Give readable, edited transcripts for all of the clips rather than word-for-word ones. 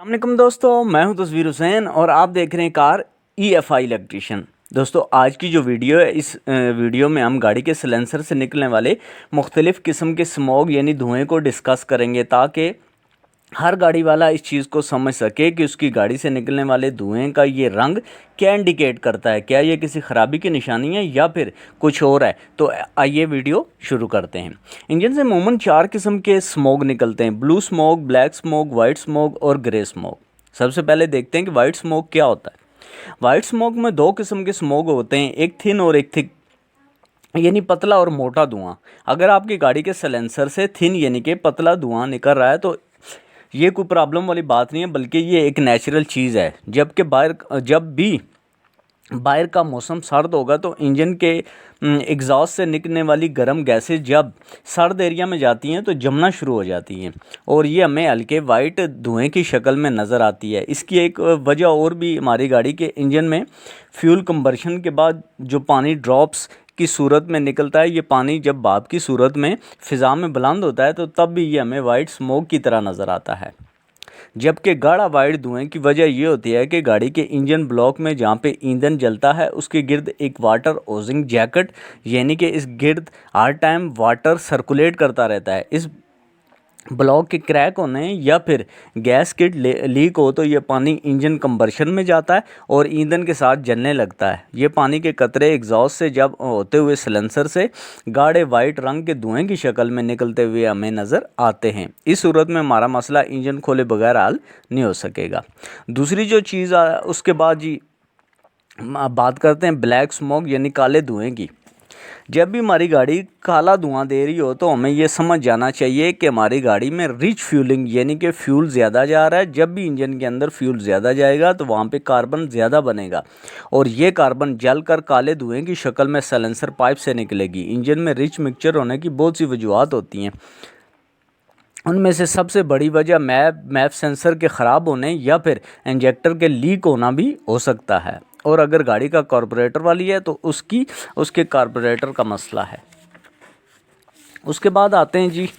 अस्सलामुअलैकुम दोस्तों, मैं हूं तस्वीर हुसैन और आप देख रहे हैं कार EFI इलेक्ट्रीशियन। दोस्तों, आज की जो वीडियो है, इस वीडियो में हम गाड़ी के सिलेंसर से निकलने वाले मुख्तलिफ़ किस्म के स्मोग यानी धुएं को डिस्कस करेंगे, ताकि हर गाड़ी वाला इस चीज़ को समझ सके कि उसकी गाड़ी से निकलने वाले धुएं का ये रंग क्या इंडिकेट करता है। क्या ये किसी ख़राबी की निशानी है या फिर कुछ और है। तो आइए वीडियो शुरू करते हैं। इंजन से अमूमन 4 किस्म के स्मोक निकलते हैं: blue smoke, black smoke, white smoke और ग्रे स्मोक। सबसे पहले देखते हैं कि वाइट स्मोक क्या होता है। वाइट स्मोक में 2 किस्म के स्मोक होते हैं, एक थिन और एक थिक, यानी पतला और मोटा धुआं। अगर आपकी गाड़ी के साइलेंसर से थिन यानी कि पतला धुआं निकल रहा है तो ये कोई प्रॉब्लम वाली बात नहीं है, बल्कि ये एक नेचुरल चीज़ है। जब भी बाहर का मौसम सर्द होगा तो इंजन के एग्जॉस्ट से निकलने वाली गर्म गैसें जब सर्द एरिया में जाती हैं तो जमना शुरू हो जाती हैं और ये हमें हल्के वाइट धुएं की शक्ल में नज़र आती है। इसकी एक वजह और भी हमारी गाड़ी के इंजन में फ्यूल कंबर्शन के बाद जो पानी ड्रॉप्स की सूरत में निकलता है, ये पानी जब भाप की सूरत में फ़िज़ा में बुलंद होता है तो तब भी ये हमें वाइट स्मोक की तरह नज़र आता है। जबकि गाढ़ा वाइट धुएं की वजह ये होती है कि गाड़ी के इंजन ब्लॉक में जहाँ पे ईंधन जलता है उसके गिर्द एक वाटर ओजिंग जैकेट यानी कि इस गिर्द हर टाइम वाटर सर्कुलेट करता रहता है। इस ब्लॉक के क्रैक होने या फिर गैस किट लीक हो तो ये पानी इंजन कंबर्शन में जाता है और ईंधन के साथ जलने लगता है। ये पानी के कतरे एग्जॉस्ट से जब होते हुए सिलेंसर से गाढ़े वाइट रंग के धुएं की शक्ल में निकलते हुए हमें नज़र आते हैं। इस सूरत में हमारा मसला इंजन खोले बगैर हल नहीं हो सकेगा। दूसरी जो चीज़ उसके बाद जी बात करते हैं ब्लैक स्मोक यानी काले धुएँ की। जब भी हमारी गाड़ी काला धुआं दे रही हो तो हमें यह समझ जाना चाहिए कि हमारी गाड़ी में रिच फ्यूलिंग यानी कि फ्यूल ज़्यादा जा रहा है। जब भी इंजन के अंदर फ्यूल ज़्यादा जाएगा तो वहाँ पे कार्बन ज़्यादा बनेगा और ये कार्बन जलकर काले धुएं की शक्ल में साइलेंसर पाइप से निकलेगी। इंजन में रिच मिक्सचर होने की बहुत सी वजूहत होती हैं, उनमें से सबसे बड़ी वजह मैप सेंसर के ख़राब होने या फिर इंजेक्टर के लीक होना भी हो सकता है। और अगर गाड़ी का कार्बोरेटर वाली है तो उसके कार्बोरेटर का मसला है। उसके बाद आते हैं जी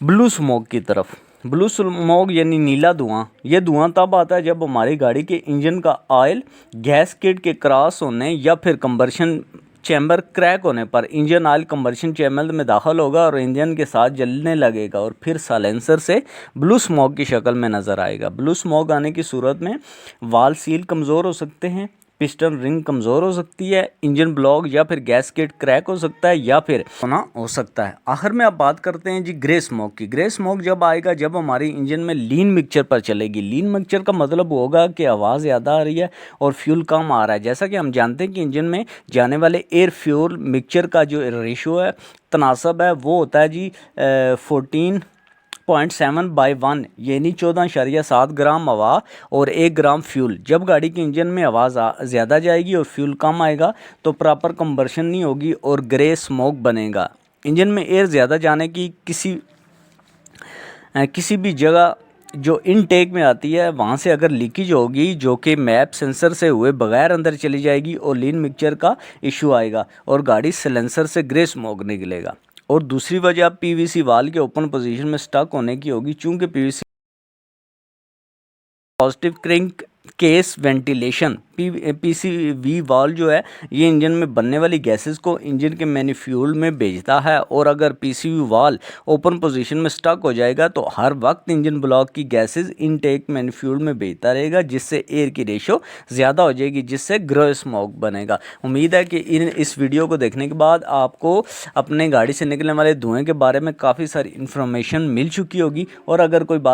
ब्लू स्मोक की तरफ। ब्लू स्मोक यानी नीला धुआं। ये धुआं तब आता है जब हमारी गाड़ी के इंजन का ऑयल गैस किट के क्रॉस होने या फिर कंबर्शन चैम्बर क्रैक होने पर इंजन ऑयल कंबर्शन चैम्बर में दाखिल होगा और इंजन के साथ जलने लगेगा और फिर साइलेंसर से ब्लू स्मोक की शक्ल में नज़र आएगा। ब्लू स्मोक आने की सूरत में वाल सील कमज़ोर हो सकते हैं, पिस्टन रिंग कमज़ोर हो सकती है, इंजन ब्लॉक या फिर गैसकेट क्रैक हो सकता है या फिर होना हो सकता है। आखिर में अब बात करते हैं जी ग्रे स्मोक की। ग्रे स्मोक जब आएगा जब हमारी इंजन में लीन मिक्सचर पर चलेगी। लीन मिक्सचर का मतलब होगा कि आवाज़ ज़्यादा आ रही है और फ्यूल कम आ रहा है। जैसा कि हम जानते हैं कि इंजन में जाने वाले एयर फ्यूल मिक्सचर का जो रेशो है, तनासब है, वो होता है जी 14.7/1 यानी 14.7 ग्राम हवा और 1 ग्राम फ्यूल। जब गाड़ी के इंजन में आवाज़ ज़्यादा जाएगी और फ्यूल कम आएगा तो प्रॉपर कंबर्शन नहीं होगी और ग्रे स्मोक बनेगा। इंजन में एयर ज़्यादा जाने की किसी भी जगह जो इनटेक में आती है वहाँ से अगर लीकेज होगी जो कि मैप सेंसर से हुए बगैर अंदर चली जाएगी और लीन मिक्सचर का इशू आएगा और गाड़ी सिलेंसर से ग्रे स्मोक निकलेगा। और दूसरी वजह PVC वाल के ओपन पोजीशन में स्टक होने की होगी, चूंकि PVC positive Crick case ventilation PCV वाल जो है ये इंजन में बनने वाली गैसेस को इंजन के मैन्यूफ्यूल में भेजता है और अगर PCV वाल ओपन पोजीशन में स्टक हो जाएगा तो हर वक्त इंजन ब्लॉक की गैसेस इनटेक मैन्यूफ्यूल में भेजता रहेगा, जिससे एयर की रेशो ज़्यादा हो जाएगी, जिससे ग्रे स्मोक बनेगा। उम्मीद है कि इस वीडियो को देखने के बाद आपको अपने गाड़ी से निकलने वाले धुएँ के बारे में काफ़ी सारी इन्फॉर्मेशन मिल चुकी होगी और अगर कोई बात